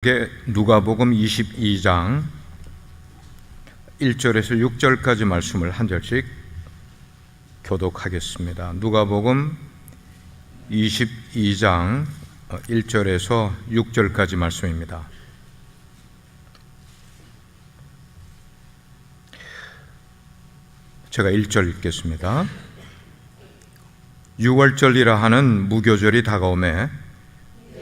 누가복음 22장 1절에서 6절까지 말씀을 한 절씩 교독하겠습니다. 누가복음 22장 1절에서 6절까지 말씀입니다. 제가 1절 읽겠습니다. 6월절이라 하는 무교절이 다가오매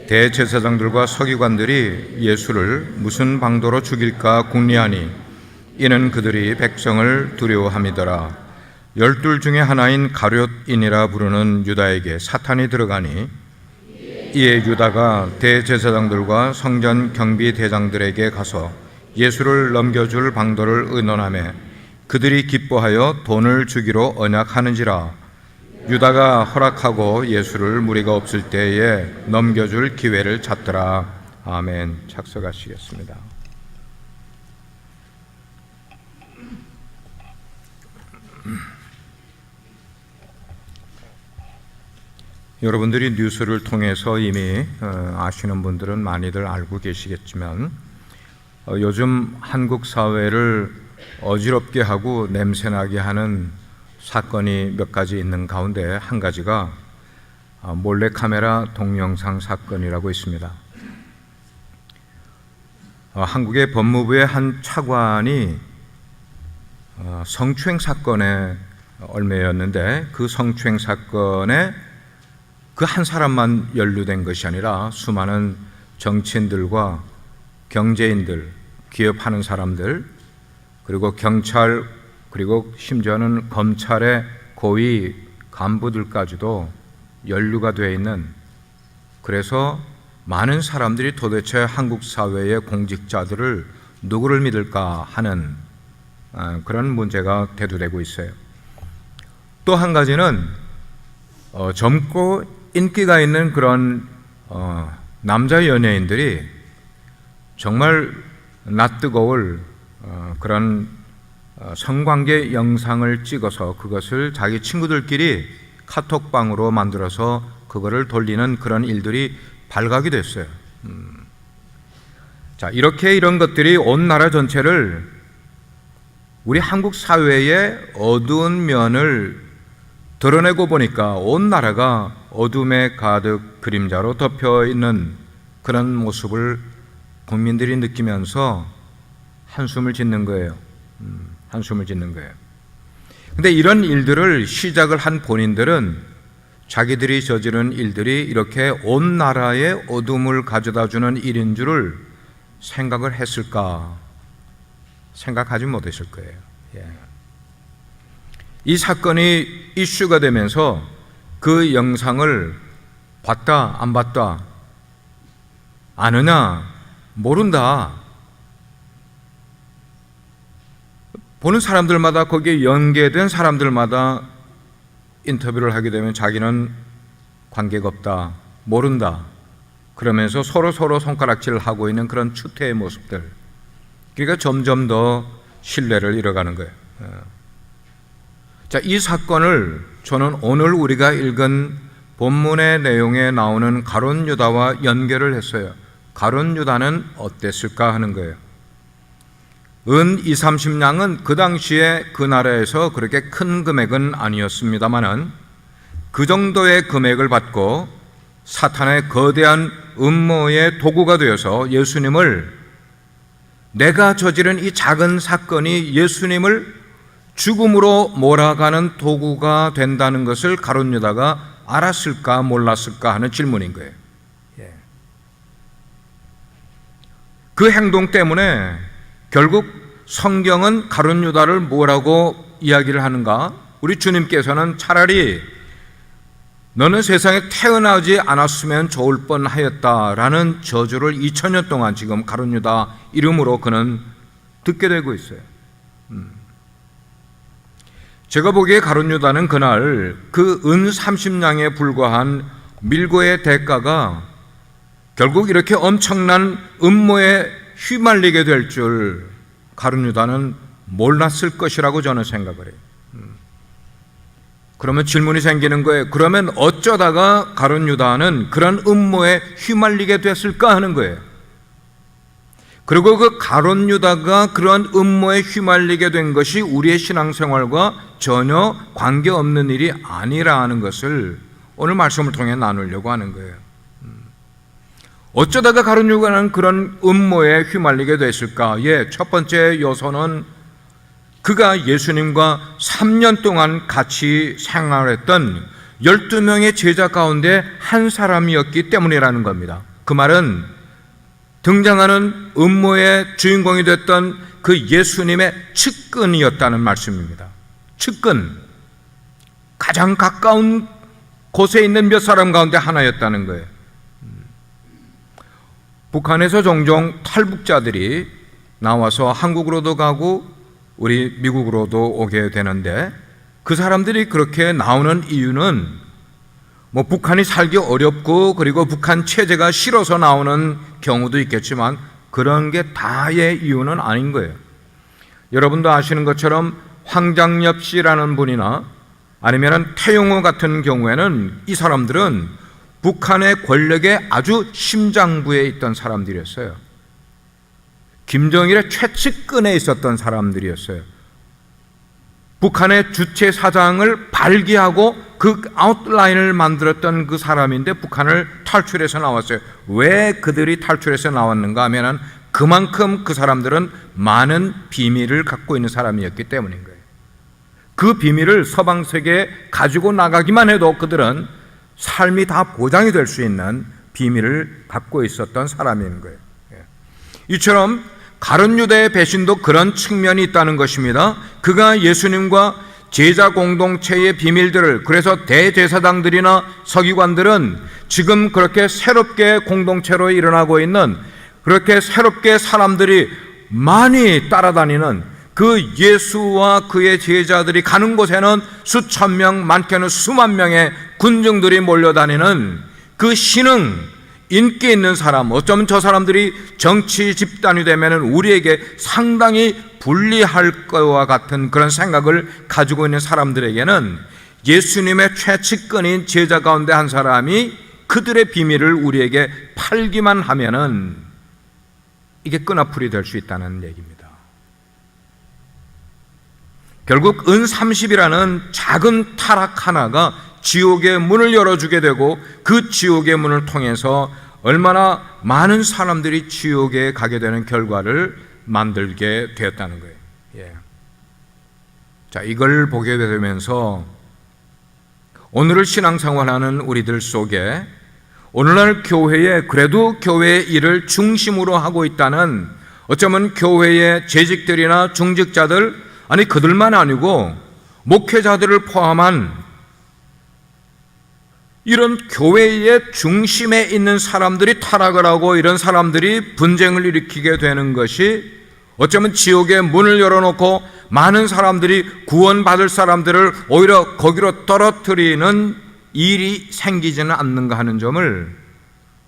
대제사장들과 서기관들이 예수를 무슨 방도로 죽일까 궁리하니 이는 그들이 백성을 두려워함이더라. 12 중에 하나인 가룟인이라 부르는 유다에게 사탄이 들어가니 이에 유다가 대제사장들과 성전 경비대장들에게 가서 예수를 넘겨줄 방도를 의논하며 그들이 기뻐하여 돈을 주기로 언약하는지라. 유다가 허락하고 예수를 무리가 없을 때에 넘겨줄 기회를 찾더라. 아멘. 착석하시겠습니다. 여러분들이 뉴스를 통해서 이미 아시는 분들은 많이들 알고 계시겠지만 요즘 한국 사회를 어지럽게 하고 냄새나게 하는 사건이 몇 가지 있는 가운데 한 가지가 몰래카메라 동영상 사건이라고 있습니다. 한국의 법무부의 한 차관이 성추행 사건에 얽매였는데 그 성추행 사건에 그 한 사람만 연루된 것이 아니라 수많은 정치인들과 경제인들, 기업하는 사람들, 그리고 경찰, 그리고 심지어는 검찰의 고위 간부들까지도 연루가 되어 있는, 그래서 많은 사람들이 도대체 한국 사회의 공직자들을 누구를 믿을까 하는 그런 문제가 대두되고 있어요. 또 한 가지는 젊고 인기가 있는 그런 남자 연예인들이 정말 낯뜨거울 그런 성관계 영상을 찍어서 그것을 자기 친구들끼리 카톡방으로 만들어서 그거를 돌리는 그런 일들이 발각이 됐어요. 자, 이런 것들이 온 나라 전체를, 우리 한국 사회의 어두운 면을 드러내고 보니까 온 나라가 어둠에 가득 그림자로 덮여 있는 그런 모습을 국민들이 느끼면서 한숨을 짓는 거예요. 한숨을 짓는 거예요. 근데 이런 일들을 시작을 한 본인들은 자기들이 저지른 일들이 이렇게 온 나라에 어둠을 가져다 주는 일인 줄을 생각을 했을까? 생각하지 못했을 거예요. 이 사건이 이슈가 되면서 그 영상을 봤다, 안 봤다, 아느냐, 모른다, 보는 사람들마다, 거기에 연계된 사람들마다 인터뷰를 하게 되면 자기는 관계가 없다, 모른다, 그러면서 서로 손가락질을 하고 있는 그런 추태의 모습들. 그러니까 점점 더 신뢰를 잃어가는 거예요. 자, 이 사건을 저는 오늘 우리가 읽은 본문의 내용에 나오는 가룟 유다와 연결을 했어요. 가룟 유다는 어땠을까 하는 거예요. 은 20-30냥은 그 당시에 그 나라에서 그렇게 큰 금액은 아니었습니다마는 그 정도의 금액을 받고 사탄의 거대한 음모의 도구가 되어서 예수님을, 내가 저지른 이 작은 사건이 예수님을 죽음으로 몰아가는 도구가 된다는 것을 가룟 유다가 알았을까 몰랐을까 하는 질문인 거예요. 그 행동 때문에 결국 성경은 가룟 유다를 뭐라고 이야기를 하는가? 우리 주님께서는 차라리 너는 세상에 태어나지 않았으면 좋을 뻔하였다라는 저주를 2000년 동안 지금 가룟 유다 이름으로 그는 듣게 되고 있어요. 제가 보기에 가룟 유다는 그날 그 은 30냥에 불과한 밀고의 대가가 결국 이렇게 엄청난 음모에 휘말리게 될 줄 가룟 유다는 몰랐을 것이라고 저는 생각을 해요. 그러면 질문이 생기는 거예요. 그러면 어쩌다가 가룟 유다는 그런 음모에 휘말리게 됐을까 하는 거예요. 그리고 그 가룟 유다가 그러한 음모에 휘말리게 된 것이 우리의 신앙생활과 전혀 관계없는 일이 아니라는 것을 오늘 말씀을 통해 나누려고 하는 거예요. 어쩌다가 가룟 유다는 그런 음모에 휘말리게 됐을까? 첫 번째 요소는 그가 예수님과 3년 동안 같이 생활했던 12명의 제자 가운데 한 사람이었기 때문이라는 겁니다. 그 말은 등장하는 음모의 주인공이 됐던 그 예수님의 측근이었다는 말씀입니다. 측근, 가장 가까운 곳에 있는 몇 사람 가운데 하나였다는 거예요. 북한에서 종종 탈북자들이 나와서 한국으로도 가고 우리 미국으로도 오게 되는데, 그 사람들이 그렇게 나오는 이유는 북한이 살기 어렵고 그리고 북한 체제가 싫어서 나오는 경우도 있겠지만 그런 게 다의 이유는 아닌 거예요. 여러분도 아시는 것처럼 황장엽 씨라는 분이나 아니면 태용호 같은 경우에는 이 사람들은 북한의 권력의 아주 심장부에 있던 사람들이었어요. 김정일의 최측근에 있었던 사람들이었어요. 북한의 주체 사장을 발기하고 그 아웃라인을 만들었던 그 사람인데 북한을 탈출해서 나왔어요. 왜 그들이 탈출해서 나왔는가 하면 그만큼 그 사람들은 많은 비밀을 갖고 있는 사람이었기 때문인 거예요. 그 비밀을 서방 세계에 가지고 나가기만 해도 그들은 삶이 다 보장이 될 수 있는 비밀을 갖고 있었던 사람인 거예요. 이처럼 가룟 유다의 배신도 그런 측면이 있다는 것입니다. 그가 예수님과 제자 공동체의 비밀들을, 그래서 대제사장들이나 서기관들은 지금 그렇게 새롭게 공동체로 일어나고 있는, 그렇게 새롭게 사람들이 많이 따라다니는 그 예수와 그의 제자들이 가는 곳에는 수천 명, 많게는 수만 명의 군중들이 몰려다니는 그 신흥, 인기 있는 사람, 어쩌면 저 사람들이 정치 집단이 되면 우리에게 상당히 불리할 것과 같은 그런 생각을 가지고 있는 사람들에게는 예수님의 최측근인 제자 가운데 한 사람이 그들의 비밀을 우리에게 팔기만 하면은 이게 끈앞풀이 될 수 있다는 얘기입니다. 결국 은 30이라는 작은 타락 하나가 지옥의 문을 열어주게 되고 그 지옥의 문을 통해서 얼마나 많은 사람들이 지옥에 가게 되는 결과를 만들게 되었다는 거예요. 자, 이걸 보게 되면서 오늘을 신앙생활하는 우리들 속에 오늘날 교회에 그래도 교회의 일을 중심으로 하고 있다는, 어쩌면 교회의 재직들이나 중직자들, 아니 그들만 아니고 목회자들을 포함한 이런 교회의 중심에 있는 사람들이 타락을 하고 이런 사람들이 분쟁을 일으키게 되는 것이 어쩌면 지옥의 문을 열어놓고 많은 사람들이 구원받을 사람들을 오히려 거기로 떨어뜨리는 일이 생기지는 않는가 하는 점을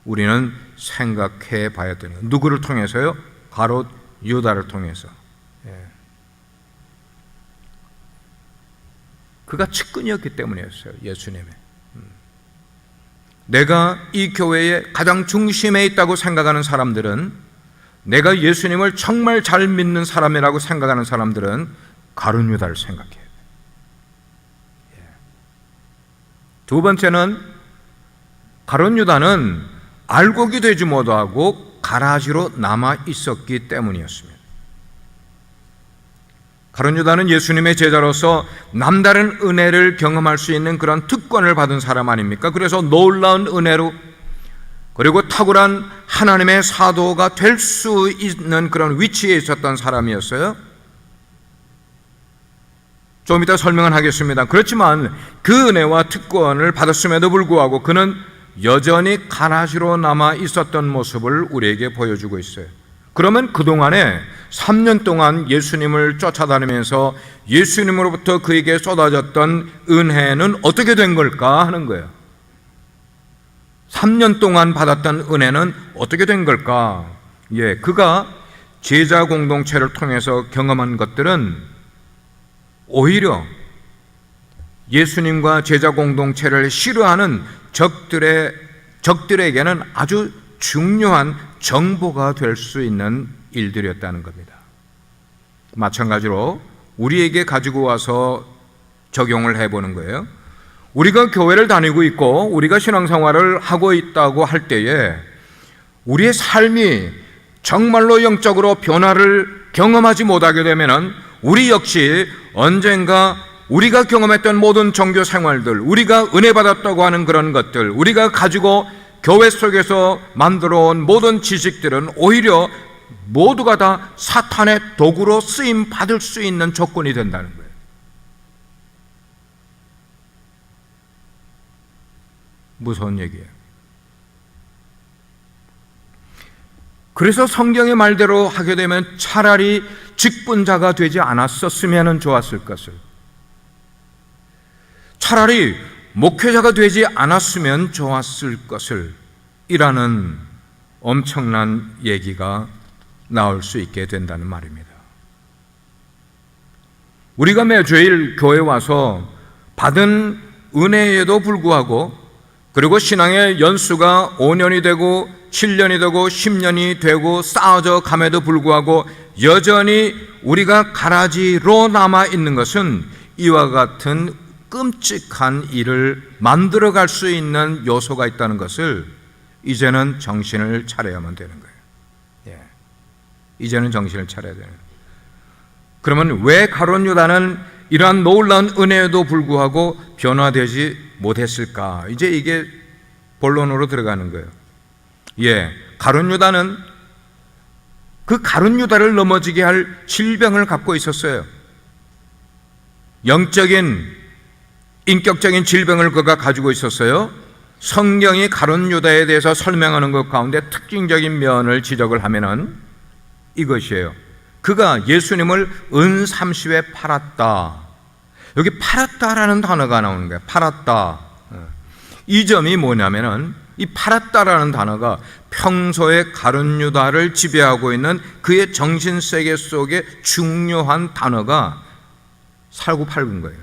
우리는 생각해 봐야 되는 거예요. 누구를 통해서요? 가롯 유다를 통해서. 그가 측근이었기 때문이었어요. 예수님의. 내가 이 교회의 가장 중심에 있다고 생각하는 사람들은, 내가 예수님을 정말 잘 믿는 사람이라고 생각하는 사람들은 가룟 유다를 생각해야 돼요. 두 번째는 가룟 유다는 알곡이 되지 못하고 가라지로 남아 있었기 때문이었습니다. 가룟 유다는 예수님의 제자로서 남다른 은혜를 경험할 수 있는 그런 특권을 받은 사람 아닙니까? 그래서 놀라운 은혜로, 그리고 탁월한 하나님의 사도가 될 수 있는 그런 위치에 있었던 사람이었어요. 좀 이따 설명은 하겠습니다. 그렇지만 그 은혜와 특권을 받았음에도 불구하고 그는 여전히 가라지로 남아 있었던 모습을 우리에게 보여주고 있어요. 그러면 그동안에 3년 동안 예수님을 쫓아다니면서 예수님으로부터 그에게 쏟아졌던 은혜는 어떻게 된 걸까 하는 거예요. 3년 동안 받았던 은혜는 어떻게 된 걸까? 그가 제자 공동체를 통해서 경험한 것들은 오히려 예수님과 제자 공동체를 싫어하는 적들에게는 아주 중요한 정보가 될 수 있는 일들이었다는 겁니다. 마찬가지로 우리에게 가지고 와서 적용을 해보는 거예요. 우리가 교회를 다니고 있고 우리가 신앙생활을 하고 있다고 할 때에 우리의 삶이 정말로 영적으로 변화를 경험하지 못하게 되면은 우리 역시 언젠가 우리가 경험했던 모든 종교 생활들, 우리가 은혜 받았다고 하는 그런 것들, 우리가 가지고 교회 속에서 만들어 온 모든 지식들은 오히려 모두가 다 사탄의 도구로 쓰임 받을 수 있는 조건이 된다는 거예요. 무서운 얘기예요. 그래서 성경의 말대로 하게 되면 차라리 직분자가 되지 않았었으면 좋았을 것을, 차라리 목회자가 되지 않았으면 좋았을 것을 이라는 엄청난 얘기가 나올 수 있게 된다는 말입니다. 우리가 매주일 교회에 와서 받은 은혜에도 불구하고, 그리고 신앙의 연수가 5년이 되고 7년이 되고 10년이 되고 쌓아져 감에도 불구하고 여전히 우리가 가라지로 남아 있는 것은 이와 같은 끔찍한 일을 만들어갈 수 있는 요소가 있다는 것을 이제는 정신을 차려야만 되는 거예요. 이제는 정신을 차려야 되는 거예요. 그러면 왜 가룟 유다는 이러한 놀라운 은혜에도 불구하고 변화되지 못했을까? 이제 이게 본론으로 들어가는 거예요. 가룟 유다는 그 가룟 유다를 넘어지게 할 질병을 갖고 있었어요. 영적인 인격적인 질병을 그가 가지고 있었어요. 성경이 가룟 유다에 대해서 설명하는 것 가운데 특징적인 면을 지적을 하면은 이것이에요. 그가 예수님을 은 30에 팔았다. 여기 팔았다라는 단어가 나오는 거예요. 팔았다. 이 점이 뭐냐면은 이 팔았다라는 단어가 평소에 가룟 유다를 지배하고 있는 그의 정신세계 속에 중요한 단어가 살고 팔은 거예요.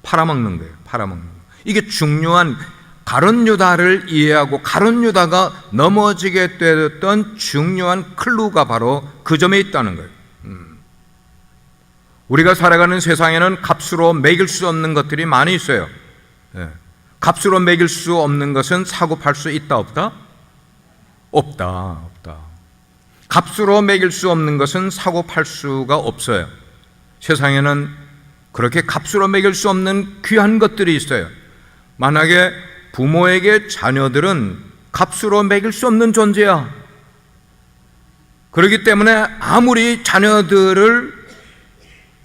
팔아먹는 거예요. 팔아먹는 거. 이게 중요한, 가룟 유다를 이해하고 가룟 유다가 넘어지게 되었던 중요한 클루가 바로 그 점에 있다는 거예요. 우리가 살아가는 세상에는 값으로 매길 수 없는 것들이 많이 있어요. 값으로 매길 수 없는 것은 사고 팔 수 있다 없다? 없다. 값으로 매길 수 없는 것은 사고 팔 수가 없어요. 세상에는 그렇게 값으로 매길 수 없는 귀한 것들이 있어요. 만약에 부모에게 자녀들은 값으로 매길 수 없는 존재야. 그렇기 때문에 아무리 자녀들을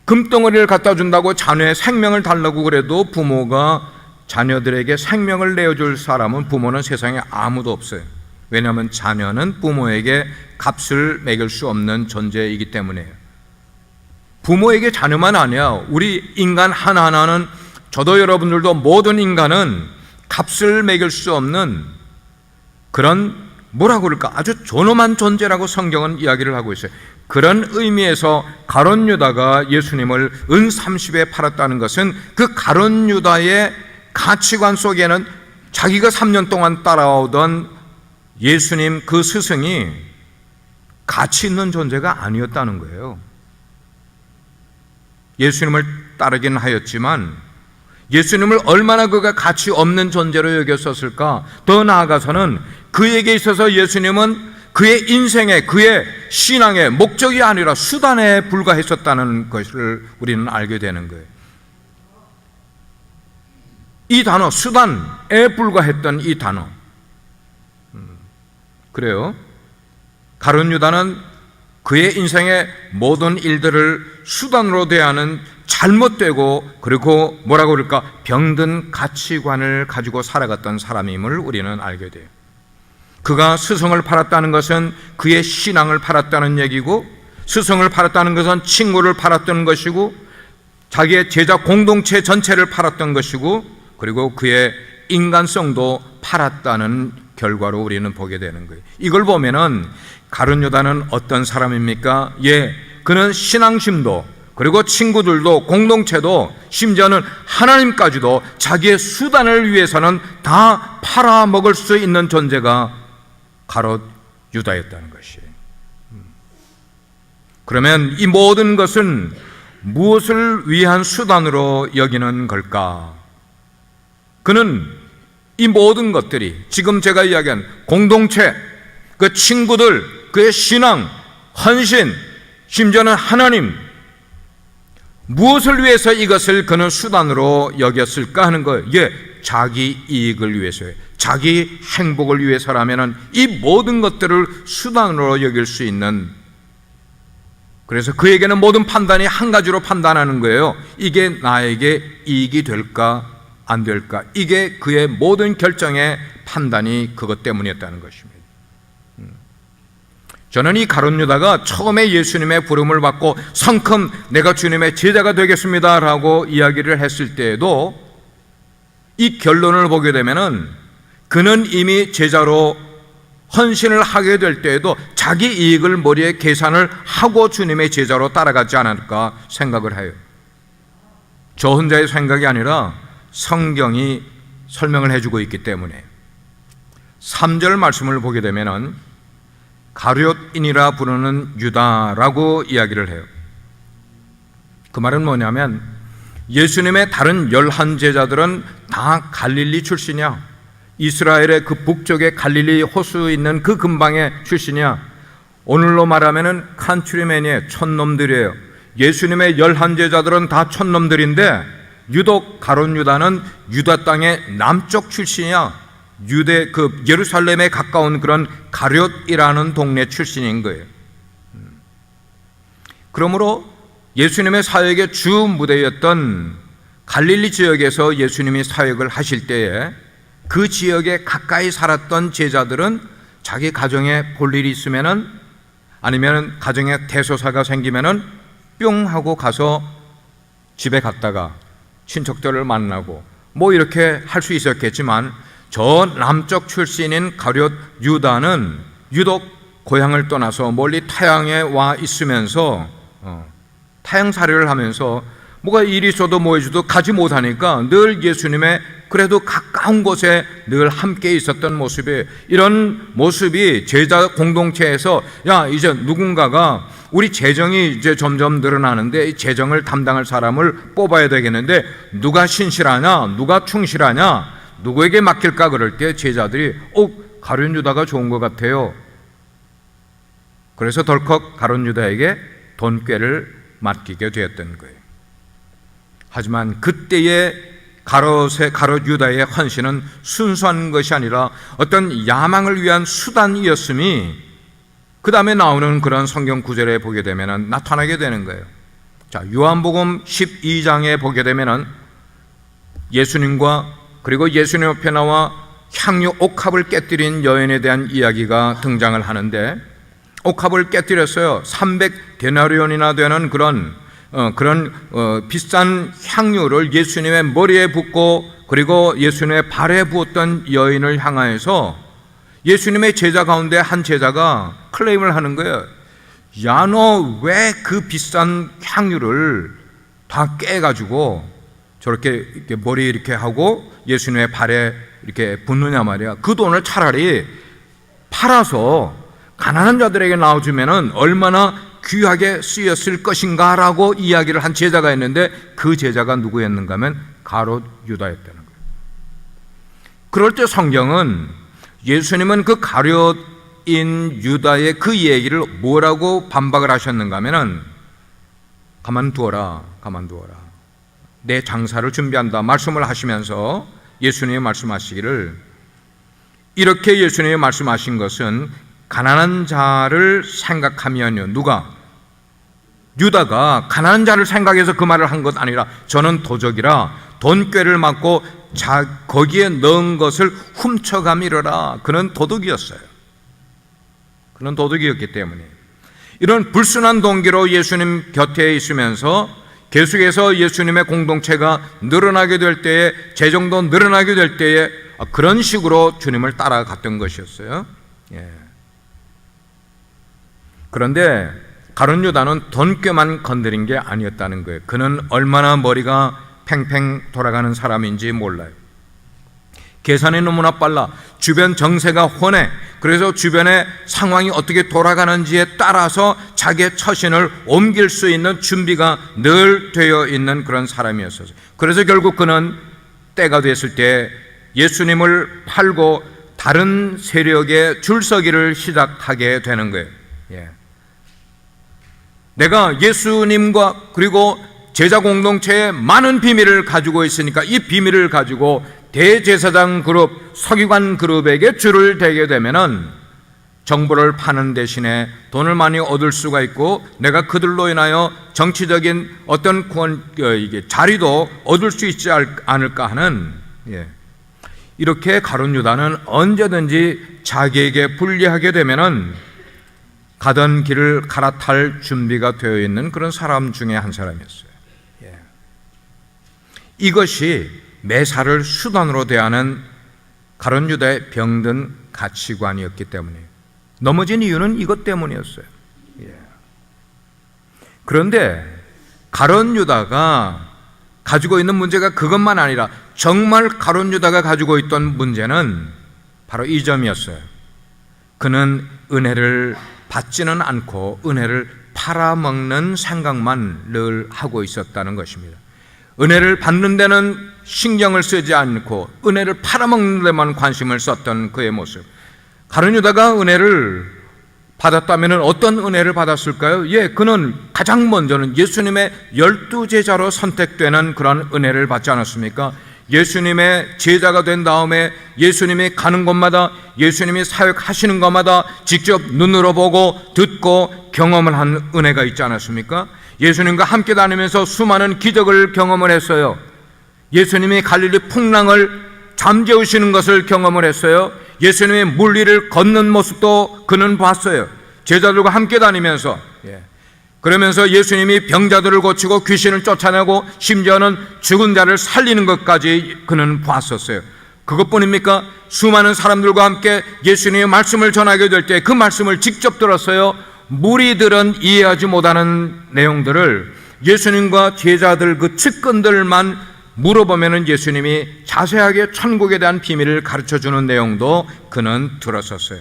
금덩어리를 갖다 준다고 자녀의 생명을 달라고 그래도 부모가 자녀들에게 생명을 내어줄 사람은, 부모는 세상에 아무도 없어요. 왜냐하면 자녀는 부모에게 값을 매길 수 없는 존재이기 때문에요. 부모에게 자녀만 아니야. 우리 인간 하나하나는, 저도 여러분들도 모든 인간은 값을 매길 수 없는 그런, 뭐라고 그럴까, 아주 존엄한 존재라고 성경은 이야기를 하고 있어요. 그런 의미에서 가룟 유다가 예수님을 은 30에 팔았다는 것은 그 가룟 유다의 가치관 속에는 자기가 3년 동안 따라오던 예수님 그 스승이 가치 있는 존재가 아니었다는 거예요. 예수님을 따르긴 하였지만 예수님을 얼마나 그가 가치 없는 존재로 여겼었을까? 더 나아가서는 그에게 있어서 예수님은 그의 인생의, 그의 신앙의 목적이 아니라 수단에 불과했었다는 것을 우리는 알게 되는 거예요. 이 단어, 수단에 불과했던 이 단어. 그래요. 가룟 유다는 그의 인생의 모든 일들을 수단으로 대하는 잘못되고, 그리고 뭐라고 그럴까, 병든 가치관을 가지고 살아갔던 사람임을 우리는 알게 돼요. 그가 스승을 팔았다는 것은 그의 신앙을 팔았다는 얘기고, 스승을 팔았다는 것은 친구를 팔았던 것이고, 자기의 제자 공동체 전체를 팔았던 것이고, 그리고 그의 인간성도 팔았다는 결과로 우리는 보게 되는 거예요. 이걸 보면은 가룟 유다는 어떤 사람입니까? 그는 신앙심도, 그리고 친구들도, 공동체도, 심지어는 하나님까지도 자기의 수단을 위해서는 다 팔아먹을 수 있는 존재가 가룟 유다였다는 것이. 그러면 이 모든 것은 무엇을 위한 수단으로 여기는 걸까? 그는 이 모든 것들이 지금 제가 이야기한 공동체, 그 친구들, 그의 신앙, 헌신, 심지어는 하나님, 무엇을 위해서 이것을 그는 수단으로 여겼을까 하는 거예요. 자기 이익을 위해서예요. 자기 행복을 위해서라면 이 모든 것들을 수단으로 여길 수 있는, 그래서 그에게는 모든 판단이 한 가지로 판단하는 거예요. 이게 나에게 이익이 될까 안 될까. 이게 그의 모든 결정의 판단이 그것 때문이었다는 것입니다. 저는 이 가룟 유다가 처음에 예수님의 부름을 받고 성큼 내가 주님의 제자가 되겠습니다 라고 이야기를 했을 때에도 이 결론을 보게 되면은 그는 이미 제자로 헌신을 하게 될 때에도 자기 이익을 머리에 계산을 하고 주님의 제자로 따라가지 않을까 생각을 해요. 저 혼자의 생각이 아니라 성경이 설명을 해주고 있기 때문에. 3절 말씀을 보게 되면은 가룟인이라 부르는 유다라고 이야기를 해요. 그 말은 뭐냐면 예수님의 다른 11 제자들은 다 갈릴리 출신이야. 이스라엘의 그 북쪽에 갈릴리 호수 있는 그 근방의 출신이야. 오늘로 말하면은 칸츄리맨의 촌놈들이에요. 예수님의 11 제자들은 다 촌놈들인데 유독 가룟 유다는 유다 땅의 남쪽 출신이야. 유대 그 예루살렘에 가까운 그런 가룟이라는 동네 출신인 거예요. 그러므로 예수님의 사역의 주 무대였던 갈릴리 지역에서 예수님이 사역을 하실 때에 그 지역에 가까이 살았던 제자들은 자기 가정에 볼 일이 있으면은 아니면 가정에 대소사가 생기면은 뿅 하고 가서 집에 갔다가 친척들을 만나고 뭐 이렇게 할 수 있었겠지만 저 남쪽 출신인 가룟 유다는 유독 고향을 떠나서 멀리 타향에 와 있으면서 타향살이를 하면서 뭐가 일이 있어도 뭐 해줘도 가지 못하니까 늘 예수님의 그래도 가까운 곳에 늘 함께 있었던 모습이, 이런 모습이 제자 공동체에서 야 이제 누군가가 우리 재정이 이제 점점 늘어나는데 이 재정을 담당할 사람을 뽑아야 되겠는데 누가 신실하냐, 누가 충실하냐, 누구에게 맡길까 그럴 때 제자들이 가룟 유다가 좋은 것 같아요. 그래서 덜컥 가룟 유다에게 돈꾀를 맡기게 되었던 거예요. 하지만 그때의 가룟 유다의 헌신은 순수한 것이 아니라 어떤 야망을 위한 수단이었음이 그 다음에 나오는 그런 성경 구절에 보게 되면 나타나게 되는 거예요. 자, 요한복음 12장에 보게 되면 예수님과 그리고 예수님 옆에 나와 향유 옥합을 깨뜨린 여인에 대한 이야기가 등장을 하는데, 옥합을 깨뜨렸어요. 300데나리온이나 되는 그런 비싼 향유를 예수님의 머리에 붓고 그리고 예수님의 발에 부었던 여인을 향하여서 예수님의 제자 가운데 한 제자가 클레임을 하는 거예요. 야, 너 왜 그 비싼 향유를 다 깨가지고 저렇게 이렇게 머리 이렇게 하고 예수님의 발에 이렇게 붓느냐 말이야. 그 돈을 차라리 팔아서 가난한 자들에게 나눠주면은 얼마나 귀하게 쓰였을 것인가 라고 이야기를 한 제자가 있는데 그 제자가 누구였는가 하면 가룟 유다였다는 거예요. 그럴 때 성경은 예수님은 그 가룟인 유다의 그 얘기를 뭐라고 반박을 하셨는가 하면은 가만두어라, 가만두어라. 내 장사를 준비한다 말씀을 하시면서 예수님이 말씀하시기를, 이렇게 예수님이 말씀하신 것은 가난한 자를 생각하면요, 누가? 유다가 가난한 자를 생각해서 그 말을 한 것 아니라 저는 도적이라 돈꾀를 맞고 거기에 넣은 것을 훔쳐가미르라. 그는 도둑이었어요. 그는 도둑이었기 때문에 이런 불순한 동기로 예수님 곁에 있으면서 계속해서 예수님의 공동체가 늘어나게 될 때에, 재정도 늘어나게 될 때에 그런 식으로 주님을 따라갔던 것이었어요. 그런데 가룟 유다는 돈꾀만 건드린 게 아니었다는 거예요. 그는 얼마나 머리가 팽팽 돌아가는 사람인지 몰라요. 계산이 너무나 빨라. 주변 정세가 훤해. 그래서 주변의 상황이 어떻게 돌아가는지에 따라서 자기의 처신을 옮길 수 있는 준비가 늘 되어 있는 그런 사람이었어요. 그래서 결국 그는 때가 됐을 때 예수님을 팔고 다른 세력의 줄서기를 시작하게 되는 거예요. 내가 예수님과 그리고 제자 공동체에 많은 비밀을 가지고 있으니까 이 비밀을 가지고 대제사장 그룹, 서기관 그룹에게 줄을 대게 되면은 정보를 파는 대신에 돈을 많이 얻을 수가 있고 내가 그들로 인하여 정치적인 어떤 자리도 얻을 수 있지 않을까 하는, 이렇게 가룟 유다는 언제든지 자기에게 불리하게 되면은 가던 길을 갈아탈 준비가 되어 있는 그런 사람 중에 한 사람이었어요. 이것이 매사를 수단으로 대하는 가룟 유다의 병든 가치관이었기 때문이에요. 넘어진 이유는 이것 때문이었어요. 그런데 가룟 유다가 가지고 있는 문제가 그것만 아니라 정말 가룟 유다가 가지고 있던 문제는 바로 이 점이었어요. 그는 은혜를 받지는 않고 은혜를 팔아먹는 생각만 늘 하고 있었다는 것입니다. 은혜를 받는 데는 신경을 쓰지 않고 은혜를 팔아먹는 데만 관심을 썼던 그의 모습. 가룟 유다가 은혜를 받았다면 어떤 은혜를 받았을까요? 그는 가장 먼저는 예수님의 12제자로 선택되는 그런 은혜를 받지 않았습니까? 예수님의 제자가 된 다음에 예수님이 가는 곳마다, 예수님이 사역하시는 곳마다 직접 눈으로 보고 듣고 경험을 한 은혜가 있지 않았습니까? 예수님과 함께 다니면서 수많은 기적을 경험을 했어요. 예수님이 갈릴리 풍랑을 잠재우시는 것을 경험을 했어요. 예수님의 물리를 걷는 모습도 그는 봤어요. 제자들과 함께 다니면서. 그러면서 예수님이 병자들을 고치고 귀신을 쫓아내고 심지어는 죽은 자를 살리는 것까지 그는 봤었어요. 그것뿐입니까? 수많은 사람들과 함께 예수님의 말씀을 전하게 될 때 그 말씀을 직접 들었어요. 무리들은 이해하지 못하는 내용들을 예수님과 제자들 그 측근들만 물어보면 예수님이 자세하게 천국에 대한 비밀을 가르쳐주는 내용도 그는 들었었어요.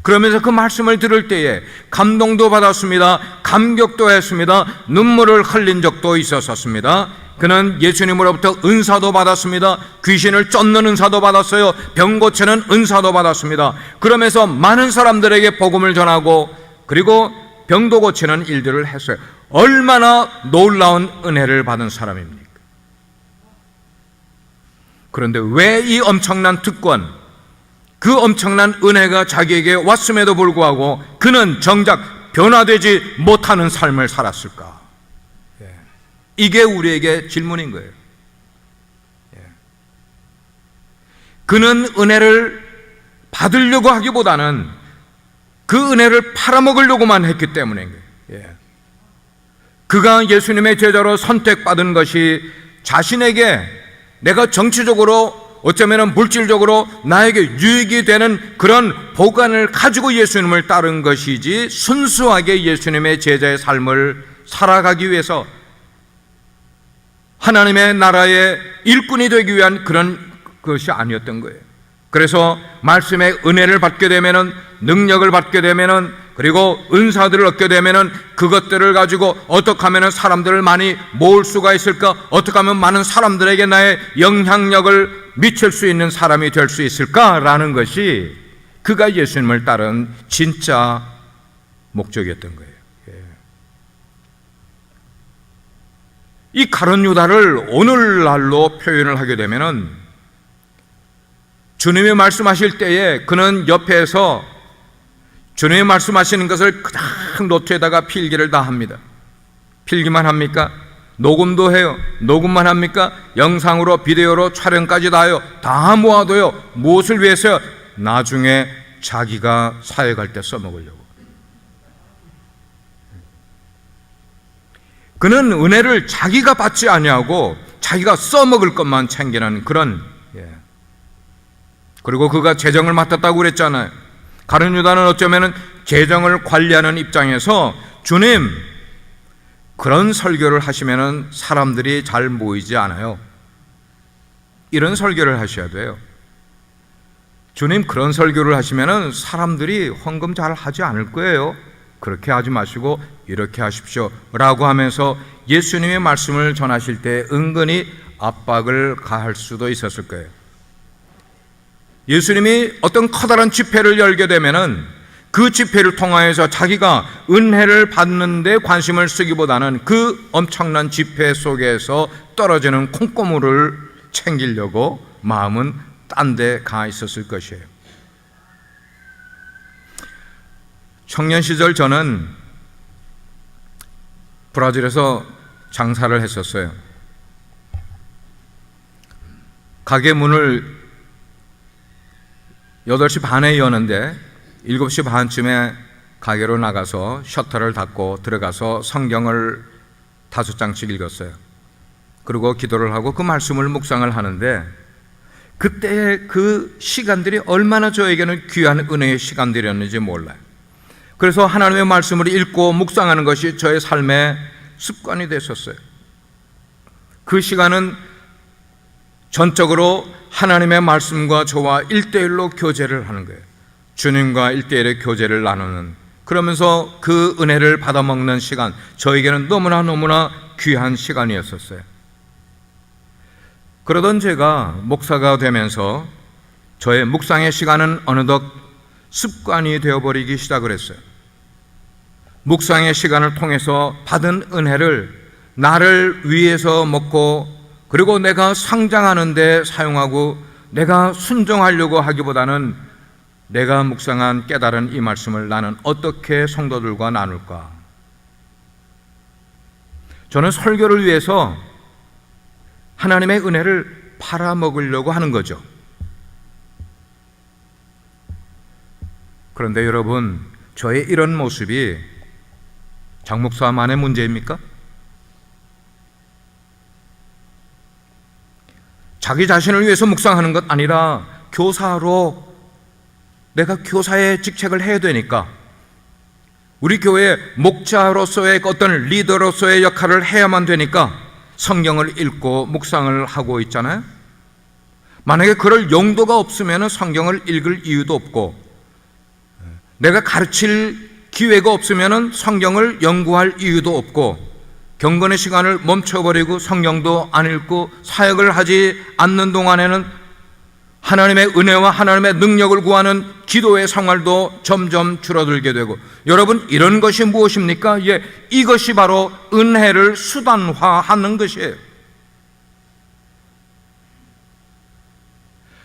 그러면서 그 말씀을 들을 때에 감동도 받았습니다. 감격도 했습니다. 눈물을 흘린 적도 있었습니다. 그는 예수님으로부터 은사도 받았습니다. 귀신을 쫓는 은사도 받았어요. 병 고치는 은사도 받았습니다. 그러면서 많은 사람들에게 복음을 전하고 그리고 병도 고치는 일들을 했어요. 얼마나 놀라운 은혜를 받은 사람입니까? 그런데 왜 이 엄청난 특권, 그 엄청난 은혜가 자기에게 왔음에도 불구하고 그는 정작 변화되지 못하는 삶을 살았을까? 이게 우리에게 질문인 거예요. 그는 은혜를 받으려고 하기보다는 그 은혜를 팔아먹으려고만 했기 때문인 거예요. 그가 예수님의 제자로 선택받은 것이 자신에게 내가 정치적으로 어쩌면 물질적으로 나에게 유익이 되는 그런 보관을 가지고 예수님을 따른 것이지 순수하게 예수님의 제자의 삶을 살아가기 위해서 하나님의 나라의 일꾼이 되기 위한 그런 것이 아니었던 거예요. 그래서 말씀의 은혜를 받게 되면은, 능력을 받게 되면은, 그리고 은사들을 얻게 되면은 그것들을 가지고 어떻게 하면 사람들을 많이 모을 수가 있을까? 어떻게 하면 많은 사람들에게 나의 영향력을 미칠 수 있는 사람이 될 수 있을까라는 것이 그가 예수님을 따른 진짜 목적이었던 거예요. 이 가룟 유다를 오늘날로 표현을 하게 되면은 주님이 말씀하실 때에 그는 옆에서 주님이 말씀하시는 것을 그냥 노트에다가 필기를 다 합니다. 필기만 합니까? 녹음도 해요. 녹음만 합니까? 영상으로 비디오로 촬영까지 다 해요. 다 모아둬요. 무엇을 위해서요? 나중에 자기가 사역할 때 써먹으려고. 그는 은혜를 자기가 받지 아니하고 자기가 써먹을 것만 챙기는 그런, 그리고 그가 재정을 맡았다고 그랬잖아요. 가룟 유다는 어쩌면 재정을 관리하는 입장에서 주님, 그런 설교를 하시면 사람들이 잘 모이지 않아요. 이런 설교를 하셔야 돼요. 주님 그런 설교를 하시면은 사람들이 헌금 잘 하지 않을 거예요. 그렇게 하지 마시고 이렇게 하십시오 라고 하면서 예수님의 말씀을 전하실 때 은근히 압박을 가할 수도 있었을 거예요. 예수님이 어떤 커다란 집회를 열게 되면은 그 집회를 통하여서 자기가 은혜를 받는 데 관심을 쓰기보다는 그 엄청난 집회 속에서 떨어지는 콩고물을 챙기려고 마음은 딴 데 가 있었을 것이에요. 청년 시절 저는 브라질에서 장사를 했었어요. 가게 문을 8시 반에 여는데 7시 반쯤에 가게로 나가서 셔터를 닫고 들어가서 성경을 5장씩 읽었어요. 그리고 기도를 하고 그 말씀을 묵상을 하는데 그때의 그 시간들이 얼마나 저에게는 귀한 은혜의 시간들이었는지 몰라요. 그래서 하나님의 말씀을 읽고 묵상하는 것이 저의 삶의 습관이 됐었어요. 그 시간은 전적으로 하나님의 말씀과 저와 1대1로 교제를 하는 거예요. 주님과 1대1의 교제를 나누는, 그러면서 그 은혜를 받아먹는 시간, 저에게는 너무나 귀한 시간이었었어요. 그러던 제가 목사가 되면서 저의 묵상의 시간은 어느덧 습관이 되어버리기 시작을 했어요. 묵상의 시간을 통해서 받은 은혜를 나를 위해서 먹고 그리고 내가 성장하는 데 사용하고 내가 순종하려고 하기보다는 내가 묵상한 깨달은 이 말씀을 나는 어떻게 성도들과 나눌까? 저는 설교를 위해서 하나님의 은혜를 팔아먹으려고 하는 거죠. 그런데 여러분, 저의 이런 모습이 장 목사만의 문제입니까? 자기 자신을 위해서 묵상하는 것 아니라 교사로 내가 교사의 직책을 해야 되니까, 우리 교회 목자로서의 어떤 리더로서의 역할을 해야만 되니까 성경을 읽고 묵상을 하고 있잖아요. 만약에 그럴 용도가 없으면 성경을 읽을 이유도 없고, 내가 가르칠 기회가 없으면 성경을 연구할 이유도 없고, 경건의 시간을 멈춰버리고 성경도 안 읽고 사역을 하지 않는 동안에는 하나님의 은혜와 하나님의 능력을 구하는 기도의 생활도 점점 줄어들게 되고, 여러분, 이런 것이 무엇입니까? 예, 이것이 바로 은혜를 수단화하는 것이에요.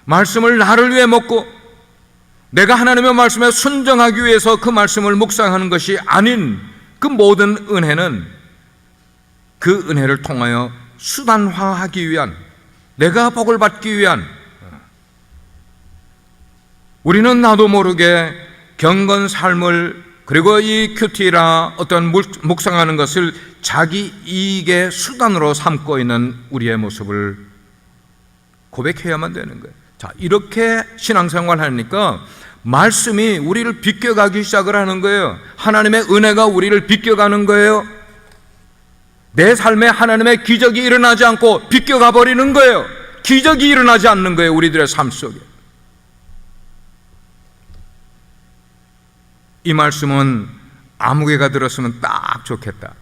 말씀을 나를 위해 먹고 내가 하나님의 말씀에 순종하기 위해서 그 말씀을 묵상하는 것이 아닌 그 모든 은혜는 그 은혜를 통하여 수단화하기 위한, 내가 복을 받기 위한, 우리는 나도 모르게 경건 삶을, 그리고 이 큐티라 어떤 묵상하는 것을 자기 이익의 수단으로 삼고 있는 우리의 모습을 고백해야만 되는 거예요. 자, 이렇게 신앙생활 하니까 말씀이 우리를 비껴가기 시작을 하는 거예요. 하나님의 은혜가 우리를 비껴가는 거예요. 내 삶에 하나님의 기적이 일어나지 않고 비껴가 버리는 거예요. 기적이 일어나지 않는 거예요, 우리들의 삶 속에. 이 말씀은 아무개가 들었으면 딱 좋겠다.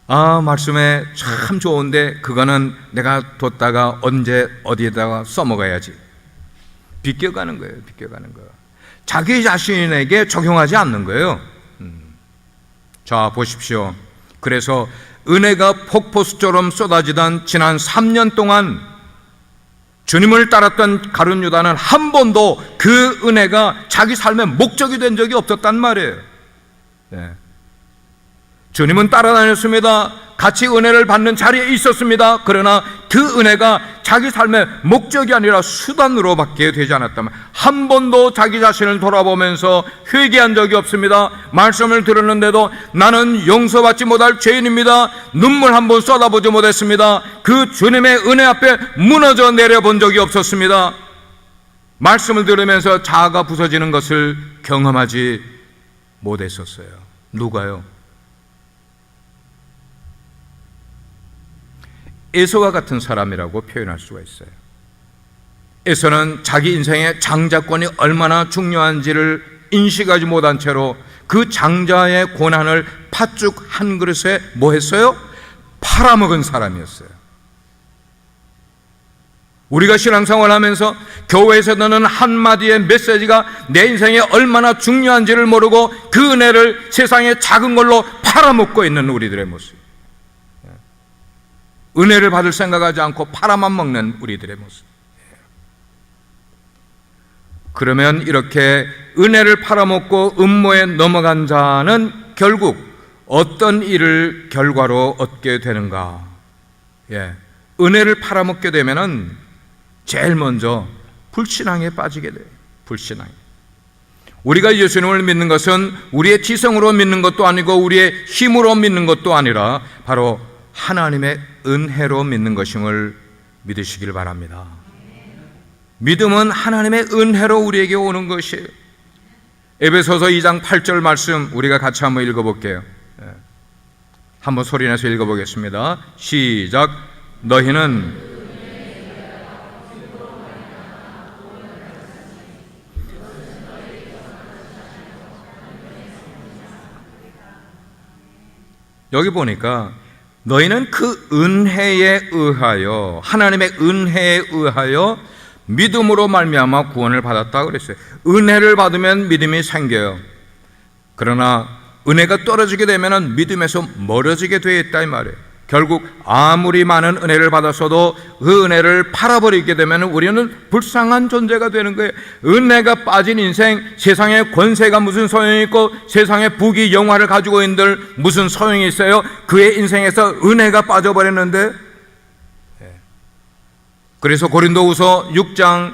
아, 말씀에 참 좋은데 그거는 내가 뒀다가 언제 어디에다가 써먹어야지. 비껴가는 거예요. 비껴가는 거. 자기 자신에게 적용하지 않는 거예요. 자, 보십시오. 그래서 은혜가 폭포수처럼 쏟아지던 지난 3년 동안 주님을 따랐던 가룟 유다는 한 번도 그 은혜가 자기 삶의 목적이 된 적이 없었단 말이에요. 네. 주님은 따라다녔습니다. 같이 은혜를 받는 자리에 있었습니다. 그러나 그 은혜가 자기 삶의 목적이 아니라 수단으로 밖에 되지 않았다면, 한 번도 자기 자신을 돌아보면서 회개한 적이 없습니다. 말씀을 들었는데도 나는 용서받지 못할 죄인입니다. 눈물 한 번 쏟아보지 못했습니다. 그 주님의 은혜 앞에 무너져 내려본 적이 없었습니다. 말씀을 들으면서 자아가 부서지는 것을 경험하지 못했었어요. 누가요? 에서와 같은 사람이라고 표현할 수가 있어요. 에서는 자기 인생의 장자권이 얼마나 중요한지를 인식하지 못한 채로 그 장자의 고난을 팥죽 한 그릇에 뭐 했어요? 팔아먹은 사람이었어요. 우리가 신앙생활 하면서 교회에서 듣는 한마디의 메시지가 내 인생에 얼마나 중요한지를 모르고 그 은혜를 세상의 작은 걸로 팔아먹고 있는 우리들의 모습, 은혜를 받을 생각하지 않고 팔아만 먹는 우리들의 모습. 그러면 이렇게 은혜를 팔아먹고 음모에 넘어간 자는 결국 어떤 일을 결과로 얻게 되는가? 은혜를 팔아먹게 되면은 제일 먼저 불신앙에 빠지게 돼요. 불신앙. 우리가 예수님을 믿는 것은 우리의 지성으로 믿는 것도 아니고 우리의 힘으로 믿는 것도 아니라 바로 하나님의 은혜로 믿는 것임을 믿으시길 바랍니다. 믿음은 하나님의 은혜로 우리에게 오는 것이에요. 에베소서 2장 8절 말씀 우리가 같이 한번 읽어볼게요. 한번 소리내서 읽어보겠습니다. 시작. 너희는 여기 보니까 너희는 그 은혜에 의하여, 하나님의 은혜에 의하여 믿음으로 말미암아 구원을 받았다 그랬어요. 은혜를 받으면 믿음이 생겨요. 그러나 은혜가 떨어지게 되면 믿음에서 멀어지게 되어 있다 이 말이에요. 결국 아무리 많은 은혜를 받았어도 그 은혜를 팔아버리게 되면 우리는 불쌍한 존재가 되는 거예요. 은혜가 빠진 인생, 세상의 권세가 무슨 소용이 있고 세상의 부귀 영화를 가지고 있는들 무슨 소용이 있어요? 그의 인생에서 은혜가 빠져버렸는데. 그래서 고린도후서 6장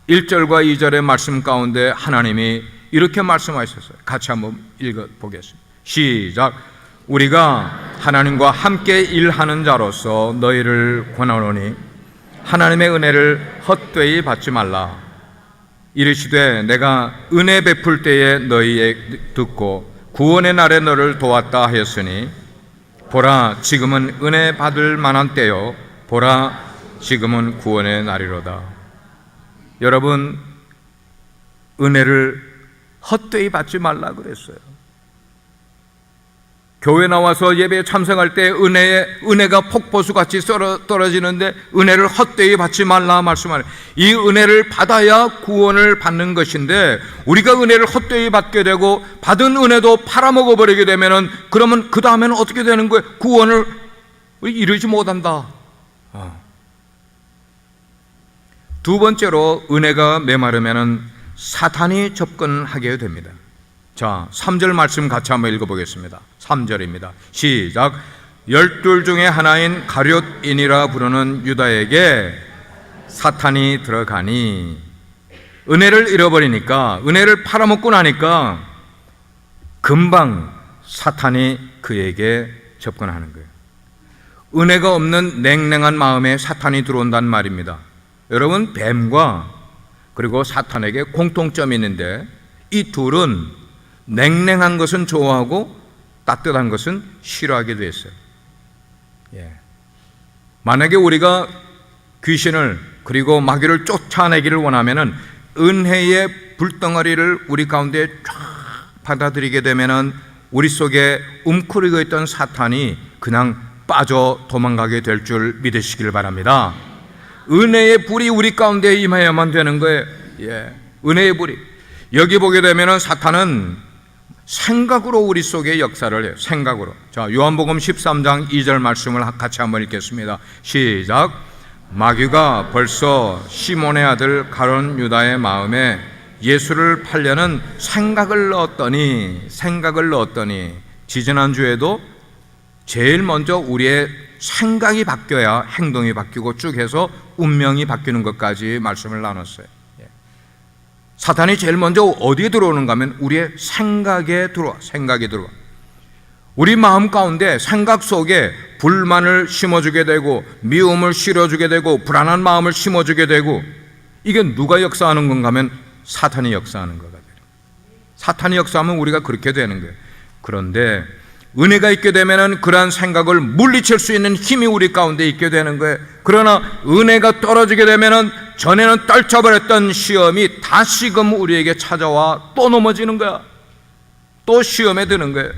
1절과 2절의 말씀 가운데 하나님이 이렇게 말씀하셨어요. 같이 한번 읽어보겠습니다. 시작. 우리가 하나님과 함께 일하는 자로서 너희를 권하노니 하나님의 은혜를 헛되이 받지 말라. 이르시되 내가 은혜 베풀 때에 너희에 듣고 구원의 날에 너를 도왔다 하였으니 보라 지금은 은혜 받을 만한 때요 보라 지금은 구원의 날이로다. 여러분, 은혜를 헛되이 받지 말라 그랬어요. 교회 나와서 예배에 참석할 때 은혜가 폭포수같이 떨어지는데 은혜를 헛되이 받지 말라 말씀하네요. 이 은혜를 받아야 구원을 받는 것인데 우리가 은혜를 헛되이 받게 되고 받은 은혜도 팔아먹어버리게 되면 그러면 그 다음에는 어떻게 되는 거예요? 구원을 이루지 못한다. 두 번째로 은혜가 메마르면 사탄이 접근하게 됩니다. 자, 3절 말씀 같이 한번 읽어보겠습니다. 3절입니다. 시작. 12 중에 하나인 가룟인이라 부르는 유다에게 사탄이 들어가니, 은혜를 잃어버리니까, 은혜를 팔아먹고 나니까 금방 사탄이 그에게 접근하는 거예요. 은혜가 없는 냉랭한 마음에 사탄이 들어온단 말입니다. 여러분, 뱀과 그리고 사탄에게 공통점이 있는데 이 둘은 냉랭한 것은 좋아하고 따뜻한 것은 싫어하게 됐어요. 만약에 우리가 귀신을 그리고 마귀를 쫓아내기를 원하면은 은혜의 불덩어리를 우리 가운데 쫙 받아들이게 되면은 우리 속에 움츠리고 있던 사탄이 그냥 빠져 도망가게 될 줄 믿으시길 바랍니다. 은혜의 불이 우리 가운데 임해야만 되는 거예요. 은혜의 불이. 여기 보게 되면은 사탄은 생각으로 우리 속에 역사를 해요. 생각으로. 자, 요한복음 13장 2절 말씀을 같이 한번 읽겠습니다. 시작. 마귀가 벌써 시몬의 아들 가룟 유다의 마음에 예수를 팔려는 생각을 넣었더니 지지난주에도 제일 먼저 우리의 생각이 바뀌어야 행동이 바뀌고 쭉 해서 운명이 바뀌는 것까지 말씀을 나눴어요. 사탄이 제일 먼저 어디에 들어오는가 하면 우리의 생각이 들어와. 우리 마음 가운데 생각 속에 불만을 심어주게 되고 미움을 실어주게 되고 불안한 마음을 심어주게 되고, 이게 누가 역사하는 건가 하면 사탄이 역사하는 거가 돼요. 사탄이 역사하면 우리가 그렇게 되는 거예요. 그런데 은혜가 있게 되면 그러한 생각을 물리칠 수 있는 힘이 우리 가운데 있게 되는 거예요. 그러나 은혜가 떨어지게 되면은 전에는 떨쳐버렸던 시험이 다시금 우리에게 찾아와 또 넘어지는 거야. 또 시험에 드는 거예요.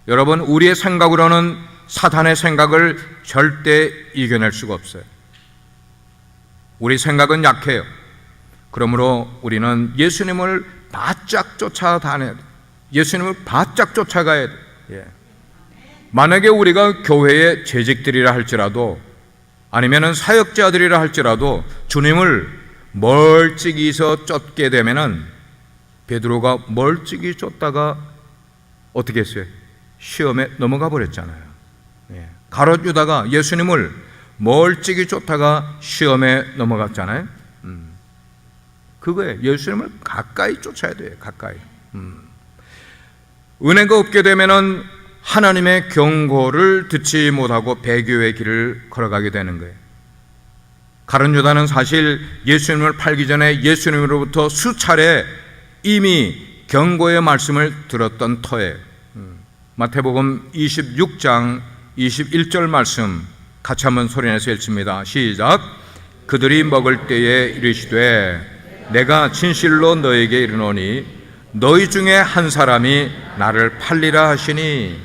여러분, 우리의 생각으로는 사탄의 생각을 절대 이겨낼 수가 없어요. 우리 생각은 약해요. 그러므로 우리는 예수님을 바짝 쫓아다녀야 돼요. 예수님을 바짝 쫓아가야 돼요. 만약에 우리가 교회의 재직들이라 할지라도, 아니면 사역자들이라 할지라도 주님을 멀찍이서 쫓게 되면은, 베드로가 멀찍이 쫓다가 어떻게 했어요? 시험에 넘어가 버렸잖아요. 가롯 유다가 예수님을 멀찍이 쫓다가 시험에 넘어갔잖아요. 그거예요. 예수님을 가까이 쫓아야 돼요. 가까이. 은혜가 없게 되면은 하나님의 경고를 듣지 못하고 배교의 길을 걸어가게 되는 거예요. 가룟 유다는 사실 예수님을 팔기 전에 예수님으로부터 수차례 이미 경고의 말씀을 들었던 터예요. 마태복음 26장 21절 말씀 같이 한번 소리내서 읽습니다. 시작. 그들이 먹을 때에 이르시되 내가 진실로 너에게 이르노니 너희 중에 한 사람이 나를 팔리라 하시니.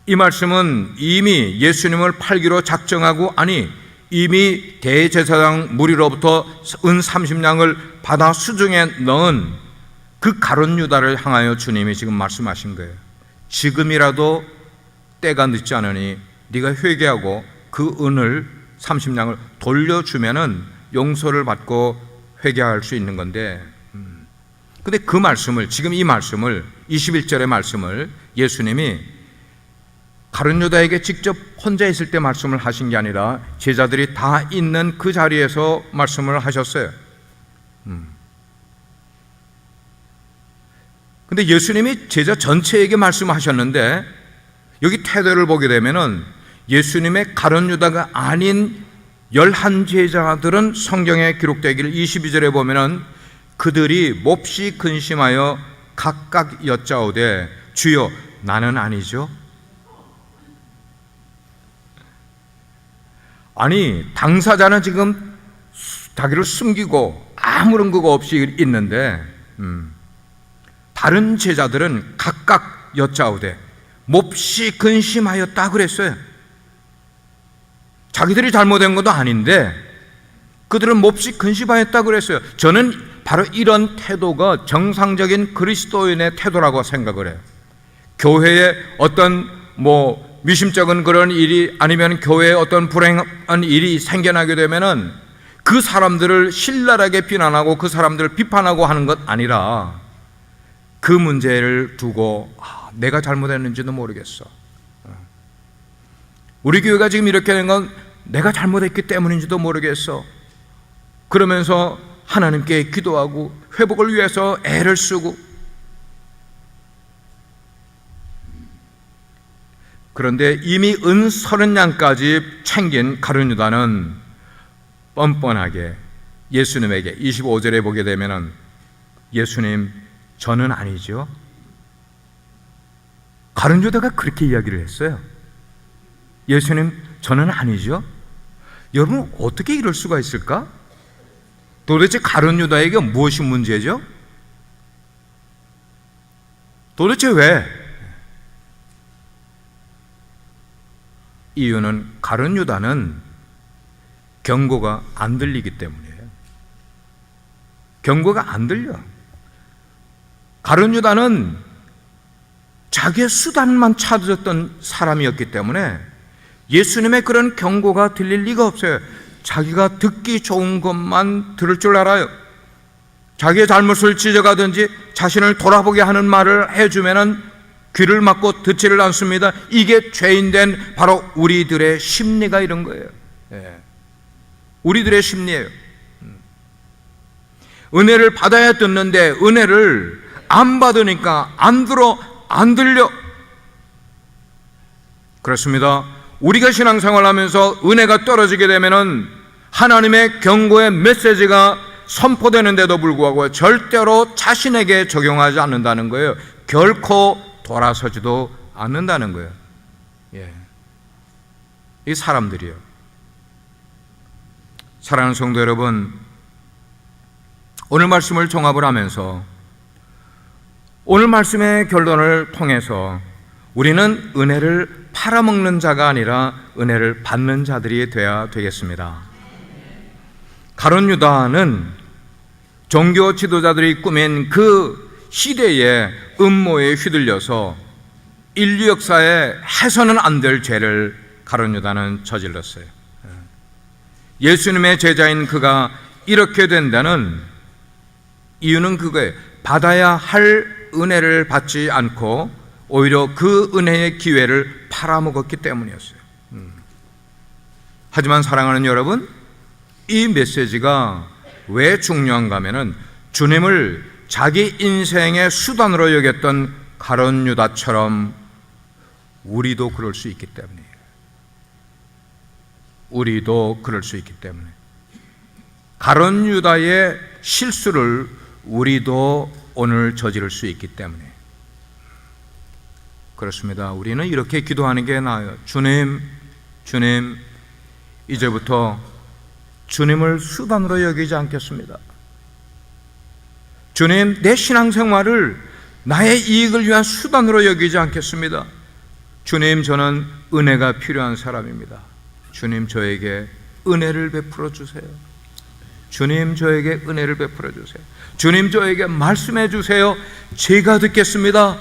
이 말씀은 이미 예수님을 팔기로 작정하고, 아니 이미 대제사장 무리로부터 은 30냥을 받아 수중에 넣은 그 가룟 유다를 향하여 주님이 지금 말씀하신 거예요. 지금이라도 때가 늦지 않으니 네가 회개하고 그 은을 30냥을 돌려주면은 용서를 받고 회개할 수 있는 건데, 근데 그 말씀을, 지금 이 말씀을 21절의 말씀을 예수님이 가룟 유다에게 직접 혼자 있을 때 말씀을 하신 게 아니라 제자들이 다 있는 그 자리에서 말씀을 하셨어요. 근데 예수님이 제자 전체에게 말씀하셨는데, 여기 태도를 보게 되면은 예수님의 가룟 유다가 아닌 11제자들은 성경에 기록되기를 22절에 보면은 그들이 몹시 근심하여 각각 여짜오되 주여 나는 아니죠. 아니, 당사자는 지금 자기를 숨기고 아무런 그거 없이 있는데, 다른 제자들은 각각 여짜오되 몹시 근심하였다 그랬어요. 자기들이 잘못한 것도 아닌데 그들은 몹시 근심하였다 그랬어요. 저는 바로 이런 태도가 정상적인 그리스도인의 태도라고 생각을 해요. 교회에 어떤 미심쩍은 그런 일이, 아니면 교회에 어떤 불행한 일이 생겨나게 되면은 그 사람들을 신랄하게 비난하고 그 사람들을 비판하고 하는 것 아니라, 그 문제를 두고 내가 잘못했는지도 모르겠어, 우리 교회가 지금 이렇게 된 건 내가 잘못했기 때문인지도 모르겠어, 그러면서 하나님께 기도하고 회복을 위해서 애를 쓰고. 그런데 이미 은 30냥까지 챙긴 가룟 유다는 뻔뻔하게 예수님에게 25절에 보게 되면은 예수님 저는 아니죠. 가룟 유다가 그렇게 이야기를 했어요. 예수님 저는 아니죠. 여러분 어떻게 이럴 수가 있을까? 도대체 가룟 유다에게 무엇이 문제죠? 도대체 왜? 이유는 가룟 유다는 경고가 안 들리기 때문이에요. 경고가 안 들려. 가룟 유다는 자기의 수단만 찾았던 사람이었기 때문에 예수님의 그런 경고가 들릴 리가 없어요. 자기가 듣기 좋은 것만 들을 줄 알아요. 자기의 잘못을 지적하든지 자신을 돌아보게 하는 말을 해주면은 귀를 막고 듣지를 않습니다. 이게 죄인된 바로 우리들의 심리가 이런 거예요. 우리들의 심리예요. 은혜를 받아야 듣는데 은혜를 안 받으니까 안 들어, 안 들려. 그렇습니다. 우리가 신앙생활하면서 은혜가 떨어지게 되면은 하나님의 경고의 메시지가 선포되는데도 불구하고 절대로 자신에게 적용하지 않는다는 거예요. 결코 돌아서지도 않는다는 거예요. 이 사람들이요. 사랑하는 성도 여러분, 오늘 말씀을 종합을 하면서 오늘 말씀의 결론을 통해서 우리는 은혜를 팔아먹는 자가 아니라 은혜를 받는 자들이 되어야 되겠습니다. 가룟 유다는 종교 지도자들이 꾸민 그 시대의 음모에 휘둘려서 인류 역사에 해서는 안 될 죄를 가룟 유다는 저질렀어요. 예수님의 제자인 그가 이렇게 된다는 이유는 그거예요. 받아야 할 은혜를 받지 않고 오히려 그 은혜의 기회를 팔아먹었기 때문이었어요. 하지만 사랑하는 여러분, 이 메시지가 왜 중요한가 하면은 주님을 자기 인생의 수단으로 여겼던 가룟 유다처럼 우리도 그럴 수 있기 때문이에요. 우리도 그럴 수 있기 때문에 가룟 유다의 실수를 우리도 오늘 저지를 수 있기 때문에 그렇습니다. 우리는 이렇게 기도하는 게 나아요. 주님, 이제부터 주님을 수단으로 여기지 않겠습니다. 주님, 내 신앙생활을 나의 이익을 위한 수단으로 여기지 않겠습니다. 주님, 저는 은혜가 필요한 사람입니다. 주님, 저에게 은혜를 베풀어 주세요. 주님, 저에게 은혜를 베풀어 주세요. 주님, 저에게 말씀해 주세요. 제가 듣겠습니다.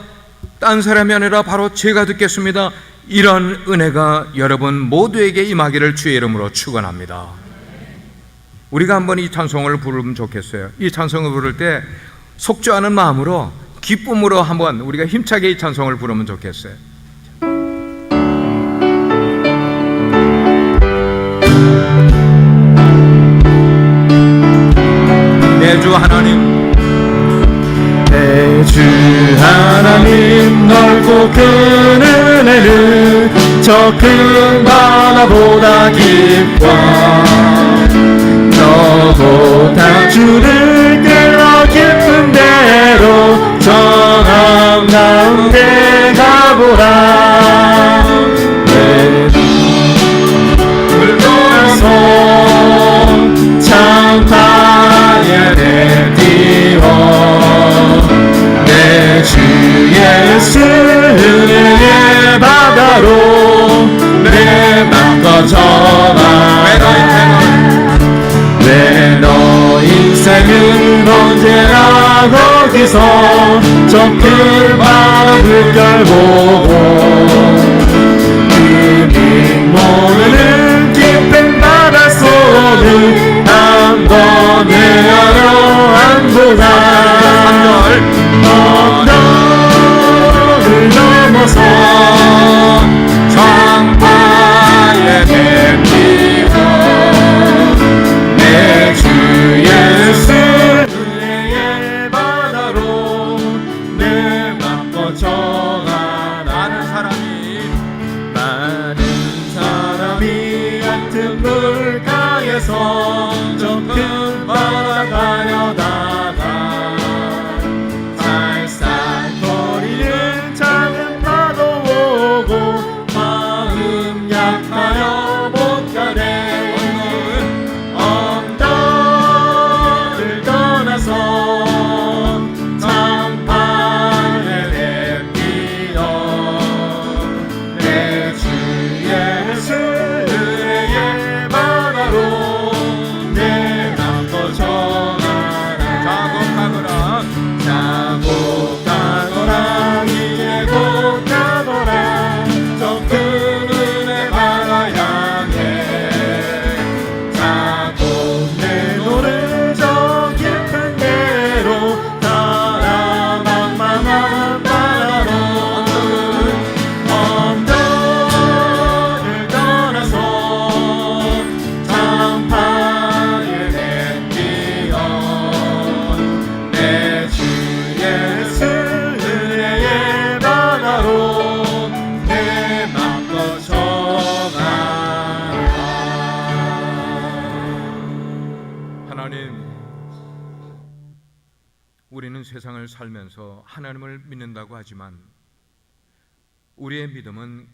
딴 사람이 아니라 바로 제가 듣겠습니다. 이런 은혜가 여러분 모두에게 임하기를 주의 이름으로 축원합니다. 우리가 한번 이 찬송을 부르면 좋겠어요. 이 찬송을 부를 때 속죄하는 마음으로 기쁨으로 한번 우리가 힘차게 이 찬송을 부르면 좋겠어요. 내 주 하나님, 내 주 하나님, 넓고 큰 은혜는 저 큰 바다보다 깊고 너보다 주를 끌어 깊은 데로 정함 가운데 가보라. 내 물러서 창파에 내띄워 내 주 예수 은혜의 바다로 내 맘 꺼져라. 왜 너 인생은 언제나 거기서 저 큰 바다 물결 보고 그림 모르는 깊은 바닷속을 한번 헤아려 안보다 언덕을 넘어서 창파에 내띄워 내 주 예수 은혜의 바다로 내 맘 꺼져가. 많은 사람이 얕은 물가에서 저 큰 바다 가려다가 살살거리는 작은 파도 보고 마음 약하여 못 가네. 언덕을 떠나서 창파에 내띄어 내 주 예수 은혜의 바다로 내 맘 꺼져가라. 자곡하거라 이제 곧 가거라. 저 큰 은혜 바다 향해 자곡 내 노를 저 깊은 데로 따라 망망한 바다로 언덕을 떠나서 창파에 내띄어 내 주 예수 은혜의 바다로 내 맘 꺼져가라. 하나님, 우리는 세상을 살면서 하나님을 믿는다고 하지만 우리의 믿음은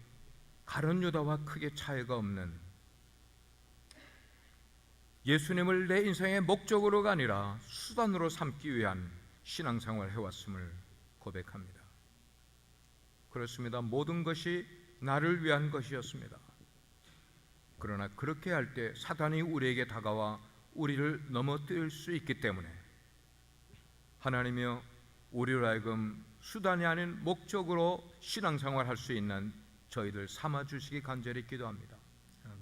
가룟 유다와 크게 차이가 없는 예수님을 내 인생의 목적으로가 아니라 수단으로 삼기 위한 신앙생활을 해왔음을 고백합니다. 그렇습니다. 모든 것이 나를 위한 것이었습니다. 그러나 그렇게 할 때 사단이 우리에게 다가와 우리를 넘어뜨릴 수 있기 때문에 하나님이여 우리로 하여금 수단이 아닌 목적으로 신앙생활을 할 수 있는 저희들 삼아주시기 간절히 기도합니다. 아멘.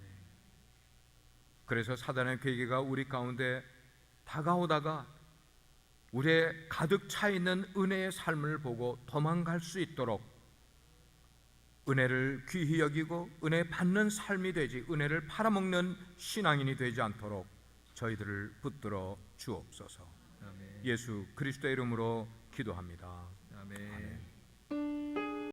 그래서 사단의 괴계가 우리 가운데 다가오다가 우리의 가득 차 있는 은혜의 삶을 보고 도망갈 수 있도록 은혜를 귀히 여기고 은혜 받는 삶이 되지 은혜를 팔아먹는 신앙인이 되지 않도록 저희들을 붙들어 주옵소서. 아멘. 예수 그리스도의 이름으로 기도합니다. 아멘. 아멘.